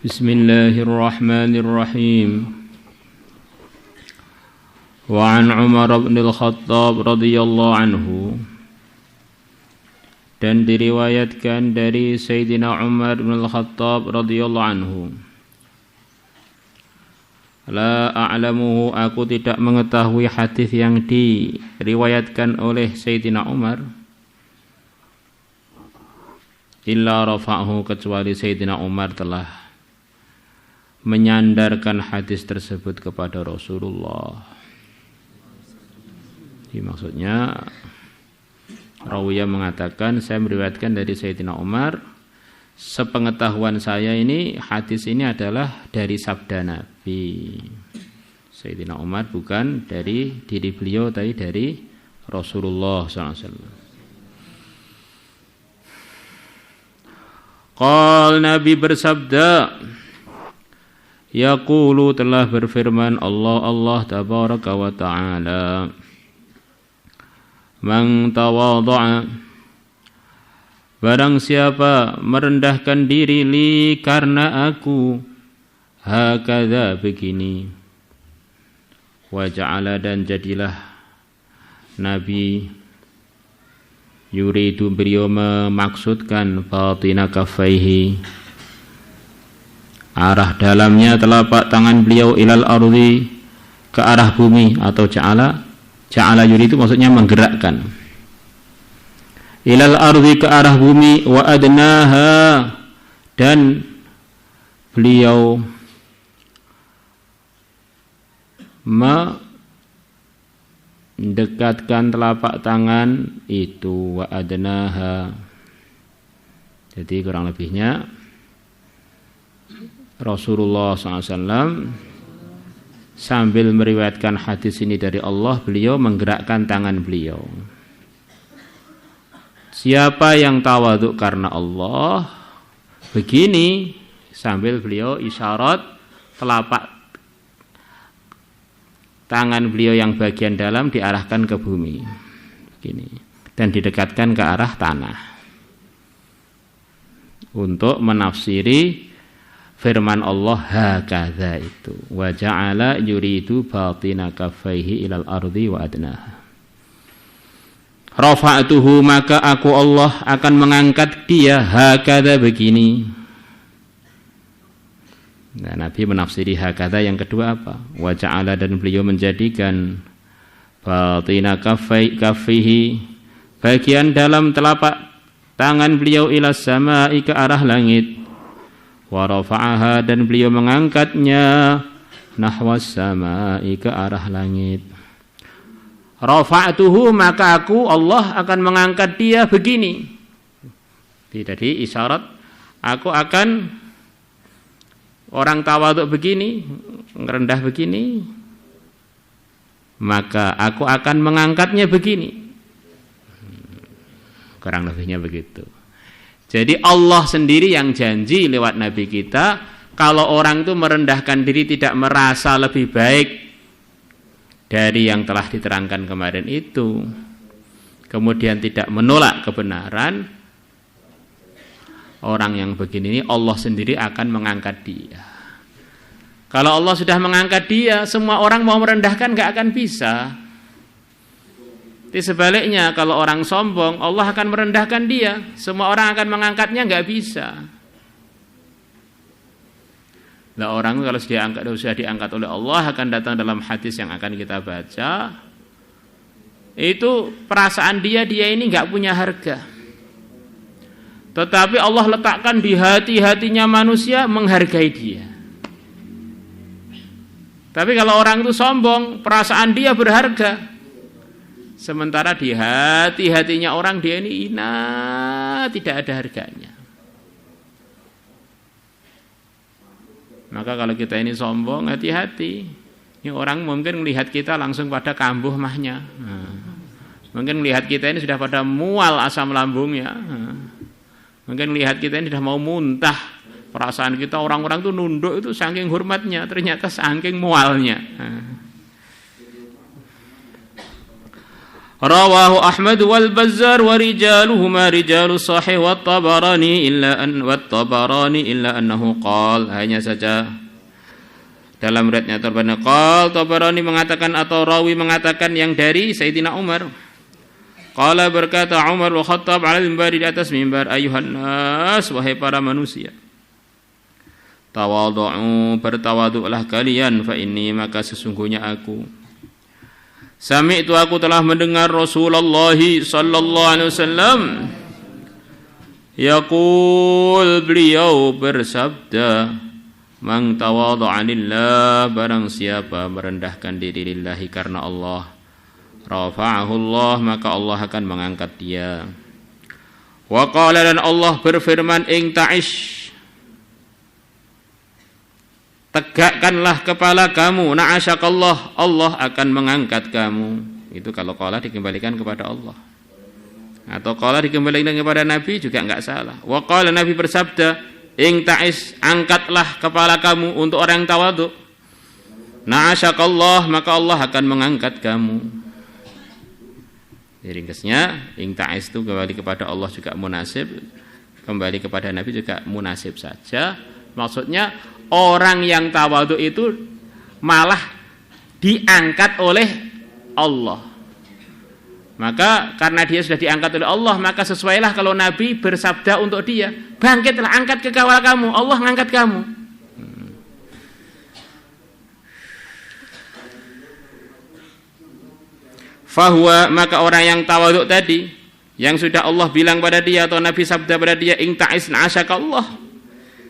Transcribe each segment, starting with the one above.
Bismillahirrahmanirrahim. Wa an Umar bin Al-Khattab radhiyallahu anhu, dan diriwayatkan dari Sayyidina Umar bin Al-Khattab radhiyallahu anhu. La a'lamuhu, aku tidak mengetahui hadis yang diriwayatkan oleh Sayyidina Umar, illa rafa'ahu, kecuali Sayyidina Umar telah menyandarkan hadis tersebut kepada Rasulullah. Jadi maksudnya rawiyah mengatakan, saya meriwayatkan dari Sayyidina Umar, sepengetahuan saya ini hadis ini adalah dari sabda Nabi. Sayyidina Umar bukan dari diri beliau, tapi dari Rasulullah SAW. Qal, Nabi bersabda, yaqulu, telah berfirman Allah tabaraka wa ta'ala, man tawadha'a, barang siapa merendahkan diri li, karena aku, hakadha, begini, wa ja'ala, dan jadilah Nabi, yuridu, beliau memaksudkan, batina kaffaihi, arah dalamnya telapak tangan beliau, ilal ardi, ke arah bumi, atau ja'ala yuridu maksudnya menggerakkan, ilal ardi, ke arah bumi, wa adnaha, dan beliau mendekatkan telapak tangan itu, wa adnaha. Jadi kurang lebihnya Rasulullah SAW sambil meriwayatkan hadis ini dari Allah, beliau menggerakkan tangan beliau. Siapa yang tawaduk karena Allah, begini, sambil beliau isyarat telapak tangan beliau yang bagian dalam diarahkan ke bumi, begini, dan didekatkan ke arah tanah, untuk menafsiri firman Allah hakadha itu, wa ja'ala yuridu batina kaffaihi ilal ardi wa adnaha. Rafa'atuhu, maka aku Allah akan mengangkat dia, hakadha, begini. Nah, Nabi menafsiri hakadha yang kedua apa? Wa ja'ala, dan beliau menjadikan batina kaffihi, bagian dalam telapak tangan beliau, ilas sama'i, ke arah langit. Wa rafa'aha, dan beliau mengangkatnya, nahwas sama'i, ke arah langit. Rafa'tuhu, maka aku Allah akan mengangkat dia begini. Jadi isyarat, aku akan, orang tawaduk begini, rendah begini, maka aku akan mengangkatnya begini. Kurang lebihnya begitu. Jadi Allah sendiri yang janji lewat Nabi kita, kalau orang itu merendahkan diri, tidak merasa lebih baik dari yang telah diterangkan kemarin itu, kemudian tidak menolak kebenaran, orang yang begini ini Allah sendiri akan mengangkat dia. Kalau Allah sudah mengangkat dia, semua orang mau merendahkan gak akan bisa. Di sebaliknya, kalau orang sombong, Allah akan merendahkan dia, semua orang akan mengangkatnya, nggak bisa. Nah, orang kalau sudah diangkat oleh Allah, akan datang dalam hadis yang akan kita baca, itu perasaan dia ini nggak punya harga. Tetapi Allah letakkan di hati-hatinya manusia menghargai dia. Tapi kalau orang itu sombong, perasaan dia berharga, sementara di hati-hatinya orang dia ini tidak ada harganya. Maka kalau kita ini sombong, hati-hati. Ini orang mungkin melihat kita langsung pada kambuh mahnya. Mungkin melihat kita ini sudah pada mual asam lambungnya. Mungkin melihat kita ini sudah mau muntah. Perasaan kita, orang-orang itu nunduk itu saking hormatnya, ternyata saking mualnya. Rawahu Ahmad wal Bazzar wa rijaluhuma rijalu sahih wa Tabarani illa annahu qala, hanya saja dalam riwayatnya Tabarani mengatakan atau rawi mengatakan yang dari Sayyidina Umar. Qala berkata Umar wa Khattab 'ala al-mimbar, di atas mimbar, ayuhan nas, wahai para manusia, tawadhu'u, bertawaduklah kalian, fa inni, maka sesungguhnya aku sami'tu, aku telah mendengar Rasulullah sallallahu alaihi wasallam yaqul, beliau bersabda, man tawadha'a lillah, barang siapa merendahkan diri lillahi, karena Allah, rafa'ahu Allah, maka Allah akan mengangkat dia. Wa qala, dan Allah berfirman, ing ta'ish, tegakkanlah kepala kamu, na'asyakallah, Allah akan mengangkat kamu. Itu kalau qala dikembalikan kepada Allah, atau qala dikembalikan kepada Nabi juga enggak salah. Wa qala, Nabi bersabda, ing ta'is, angkatlah kepala kamu untuk orang yang tawadhu, na'asyakallah, maka Allah akan mengangkat kamu. Jadi ringkasnya, ing ta'is itu kembali kepada Allah juga munasib, kembali kepada Nabi juga munasib saja. Maksudnya orang yang tawadhu itu malah diangkat oleh Allah. Maka karena dia sudah diangkat oleh Allah, maka sesuailah kalau Nabi bersabda untuk dia, bangkitlah, angkat ke kepala kamu, Allah mengangkat kamu. Fahuwa, maka orang yang tawadhu tadi, yang sudah Allah bilang pada dia atau Nabi sabda pada dia, ing ta'is na'asyakallah,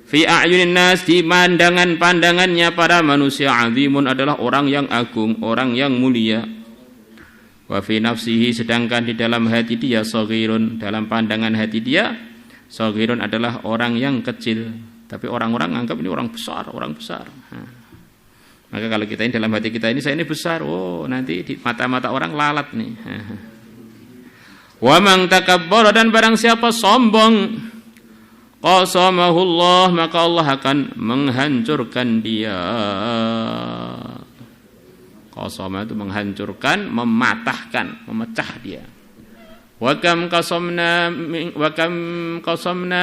fi a'yunin nas, di pandangannya para manusia, azimun, adalah orang yang agung, orang yang mulia. Wa fi nafsihi, sedangkan di dalam hati dia, saghirun, dalam pandangan hati dia, saghirun adalah orang yang kecil, tapi orang-orang anggap ini orang besar, orang besar. Maka kalau kita ini dalam hati kita ini, saya ini besar, oh nanti di mata-mata orang lalat nih. Wa man takabbara, dan barang siapa sombong, qasamahullah, maka Allah akan menghancurkan dia. Qasama itu menghancurkan, mematahkan, memecah dia. Wa kam qasamna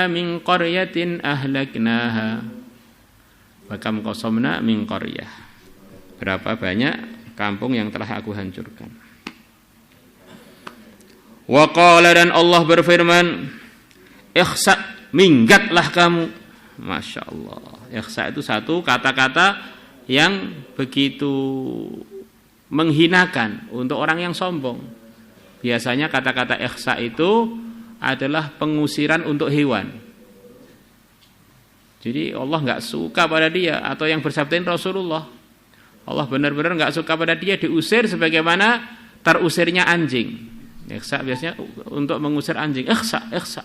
min qaryatin ahlaknaha. Wa kam qasamna min qaryah, berapa banyak kampung yang telah aku hancurkan. Wa qala, dan Allah berfirman, ikhsa, minggatlah kamu. Masya Allah, ikhsa itu satu kata-kata yang begitu menghinakan untuk orang yang sombong. Biasanya kata-kata ikhsa itu adalah pengusiran untuk hewan. Jadi Allah enggak suka pada dia, atau yang bersabdain Rasulullah, Allah benar-benar enggak suka pada dia diusir sebagaimana terusirnya anjing. Ikhsa biasanya untuk mengusir anjing, ikhsa, ikhsa.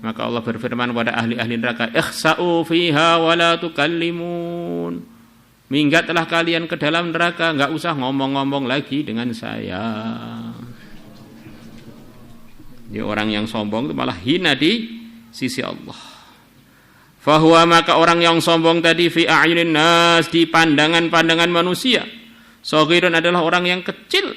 Maka Allah berfirman kepada ahli-ahli neraka, ikhsa'u fiha wa la tukallimun, minggatlah kalian ke dalam neraka, enggak usah ngomong-ngomong lagi dengan saya. Jadi orang yang sombong itu malah hina di sisi Allah. Fahuwa, maka orang yang sombong tadi, fi a'yunin nas, di pandangan-pandangan manusia, saghirun, adalah orang yang kecil.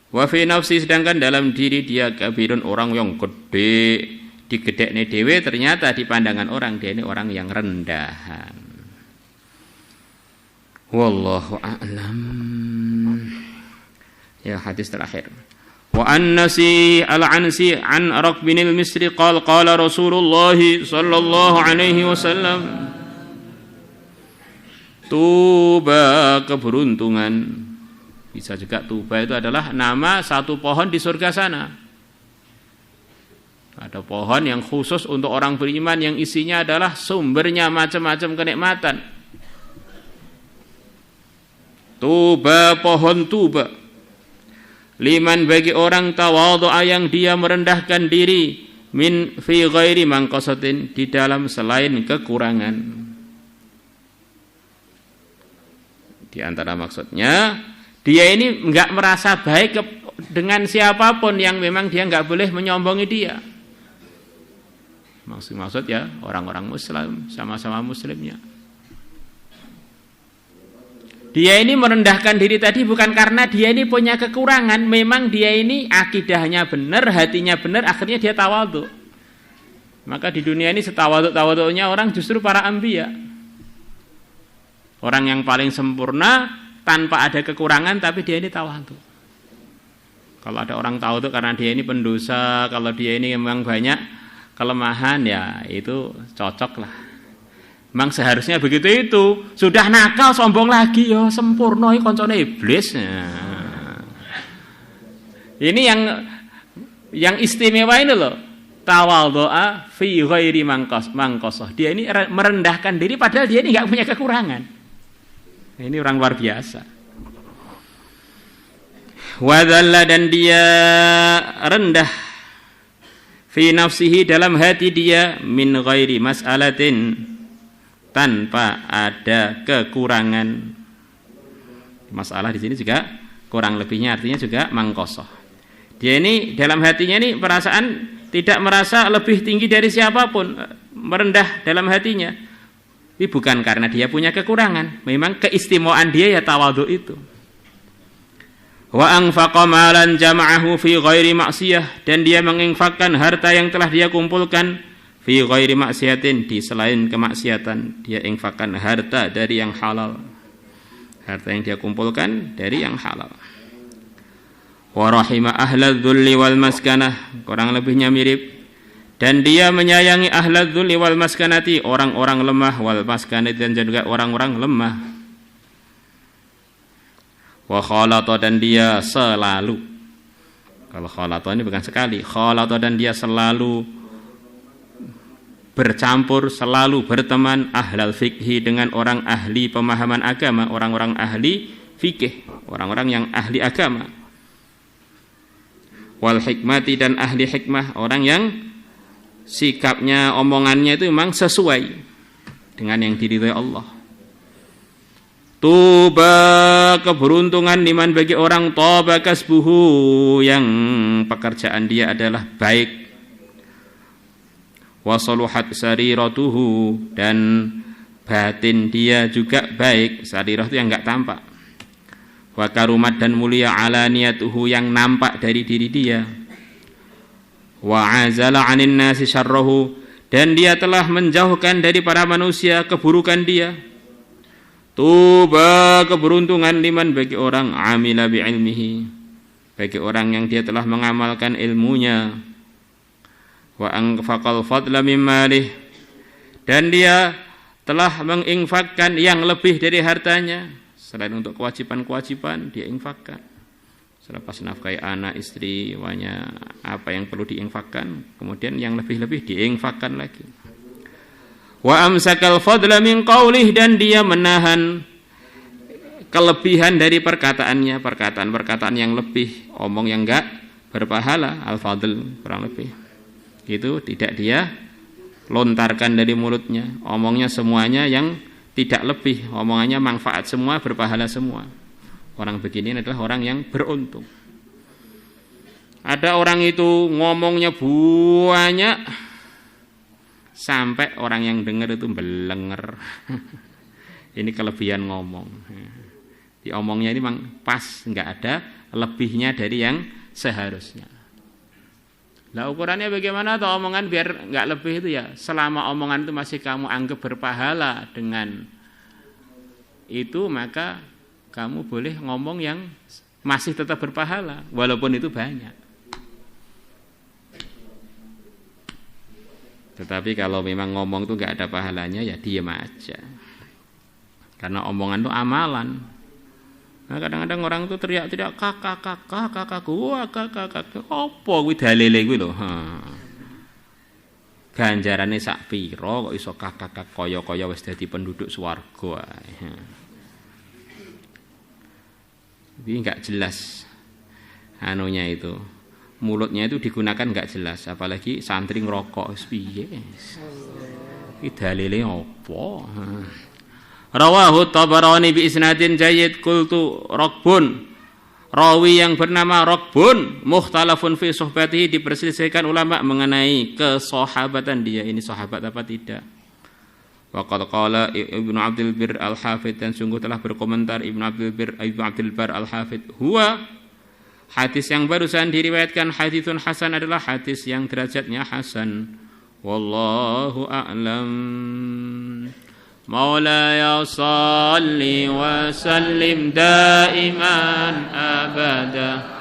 Wa fi nafsi, sedangkan dalam diri dia, kabirun, orang yang gede. Digedekne dhewe, ternyata di pandangan orang dia ini orang yang rendahan. Wallahu a'lam. Ya, hadis terakhir. Wa an-nasi al-ansi an Araq bin al-Misri qala qala Rasulullah sallallahu alaihi wasallam, tuba, keberuntungan. Bisa juga tuba itu adalah nama satu pohon di surga sana. Ada pohon yang khusus untuk orang beriman yang isinya adalah sumbernya macam-macam kenikmatan. Tuba, pohon tuba. Liman, bagi orang tawadhu'a, yang dia merendahkan diri, min fi ghairi manqasatin, di dalam selain kekurangan. Di antara maksudnya, dia ini enggak merasa baik dengan siapapun yang memang dia enggak boleh menyombongi dia. Maksud ya orang-orang Muslim, sama-sama Muslimnya. Dia ini merendahkan diri tadi bukan karena dia ini punya kekurangan, memang dia ini akidahnya benar, hatinya benar, akhirnya dia tawadhu. Maka di dunia ini setawadhu-tawadhunya orang justru para anbiya. Orang yang paling sempurna tanpa ada kekurangan tapi dia ini tawadhu. Kalau ada orang tawadhu karena dia ini pendosa, kalau dia ini memang banyak kelemahan, ya itu cocok lah. Memang seharusnya begitu itu. Sudah nakal sombong lagi, ya sempurna iki koncone iblis. Nah. Ini yang istimewa ini loh. Tawadhu'a fi ghairi mangqasah. Dia ini merendahkan diri padahal dia ini enggak punya kekurangan. Ini orang luar biasa. Wa dhalla, dan dia rendah fi nafsihi, dalam hati dia, min ghairi mas'alatin, tanpa ada kekurangan. Masalah di sini juga kurang lebihnya artinya juga mangkosoh. Dia ini dalam hatinya ini perasaan tidak merasa lebih tinggi dari siapapun, merendah dalam hatinya. Ini bukan karena dia punya kekurangan, memang keistimewaan dia ya tawadhu itu. Wa anfaqa malan jama'ahu fi ghairi maksiyah, dan dia menginfakkan harta yang telah dia kumpulkan fi ghairi maksiatin, di selain kemaksiatan. Dia infakkan harta dari yang halal, harta yang dia kumpulkan dari yang halal. Wa rahima ahlal dzulli wal maskanah, kurang lebihnya mirip. Dan dia menyayangi ahlal dzulli wal maskanati, orang-orang lemah, wal maskanati, dan juga orang-orang lemah. Wa khalata, dan dia selalu, kalau khalata ini bukan sekali, khalata, dan dia selalu bercampur, selalu berteman, ahlal fikhi, dengan orang ahli pemahaman agama, orang-orang ahli fikih, orang-orang yang ahli agama. Wal hikmati, dan ahli hikmah, orang yang sikapnya, omongannya itu memang sesuai dengan yang diridhai Allah. Tuba, keberuntungan liman, bagi orang, toba kasbuhu, yang pekerjaan dia adalah baik. Wasaluhat sariratuhu, dan batin dia juga baik. Sarirah itu yang enggak tampak. Wa karumat, dan mulia alaniyatuhu, yang nampak dari diri dia. Wa azala 'anin nasi syarrahu, dan dia telah menjauhkan dari para manusia keburukan dia. Tuba, keberuntungan liman, bagi orang, amila bi ilmihi, bagi orang yang dia telah mengamalkan ilmunya. Wa anfaqal fadla min malih, dan dia telah menginfakkan yang lebih dari hartanya. Selain untuk kewajiban-kewajiban, dia infakkan. Selepas nafkahi anak, istri, wanya, apa yang perlu diinfakkan, kemudian yang lebih-lebih diinfakkan lagi. Wa amsakal fadla min qaulih, dan dia menahan kelebihan dari perkataannya, perkataan-perkataan yang lebih, omong yang enggak berpahala, al-fadl kurang lebih. Itu tidak dia lontarkan dari mulutnya, omongnya semuanya yang tidak lebih, omongannya manfaat semua, berpahala semua. Orang begini adalah orang yang beruntung. Ada orang itu ngomongnya banyak sampai orang yang dengar itu belenger. Ini kelebihan ngomong. Di omongnya ini memang pas, enggak ada lebihnya dari yang seharusnya. Lah ukurannya bagaimana atau omongan biar enggak lebih itu ya, selama omongan itu masih kamu anggap berpahala dengan itu, maka kamu boleh ngomong yang masih tetap berpahala walaupun itu banyak. Tetapi kalau memang ngomong itu enggak ada pahalanya, ya diam aja. Karena omongan itu amalan. Nah, kadang-kadang orang itu teriak-teriak kakak, wah kakak, apa kuwi dalile kuwi lho. Ganjarane sak pira kok iso kakak kaya-kaya wis dadi penduduk swarga ae. Ini enggak jelas anunya itu. Mulutnya itu digunakan enggak jelas, apalagi santri ngerokok wis piye. Iki dalile apa? Rawahu Tabarani bi isnadin jayyid, qultu Raqbun, rawi yang bernama Raqbun, mukhtalafun fi suhbatihi, diperselisihkan ulama mengenai kesahabatan dia, ini sahabat apa tidak. Waqad qala Ibnu Abdul Bir Al-Hafidh, dan sungguh telah berkomentar Ibnu Abdul Bar Al-Hafidh, huwa, hadis yang barusan diriwayatkan haditsun hasan adalah hadis yang derajatnya hasan. Wallahu a'lam. Maulaya salli wa sallim daiman abada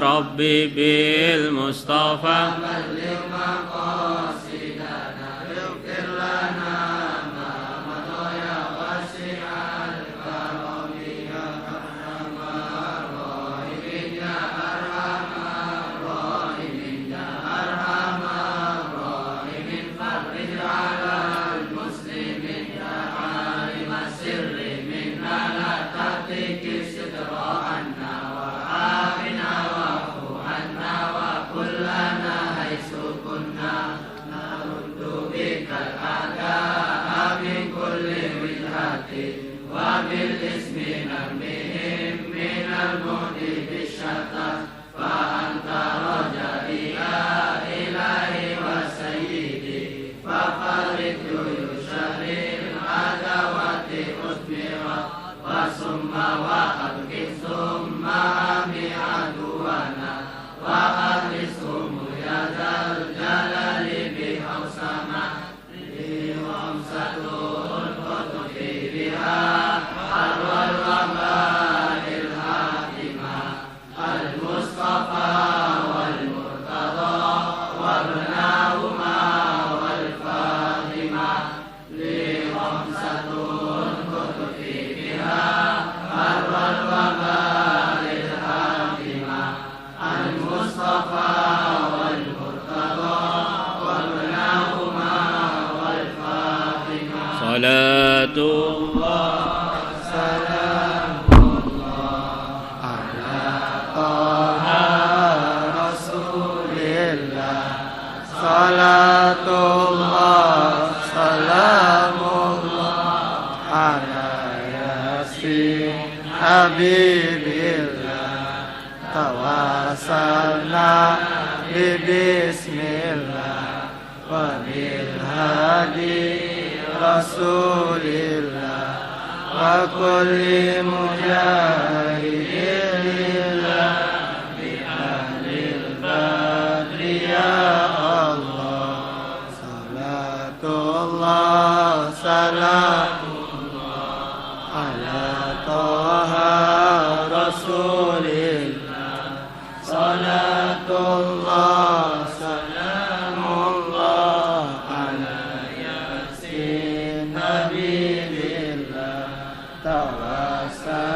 Rabbi bil Mustafa balligh maqasidana ighfir lana ma madaya wasi'al karami ya arhamar rahimin ya arhamar rahimin ya arhamar rahimin farij alal muslimin ya alim sirri minna la tatiki sidra anna wa amina وبالاسم نرميهم من المهد بالشتى فأنت رجائي يا إلهي وسيدي ففرج جيوش العداوة أثمرت وثم وأبكي ثم أمي عدونا وأخلصهم يا ذا الجلال بحوسمة لي خمسة الخطف بها Habibillah tawassalna bismillah wa bil hadi rasulillah wa kulli mujahidillah bi ahlil badri ya Allah salatullah salamullah ala Rasulillah salatullah salamullah ala yasin habibillah tawassalna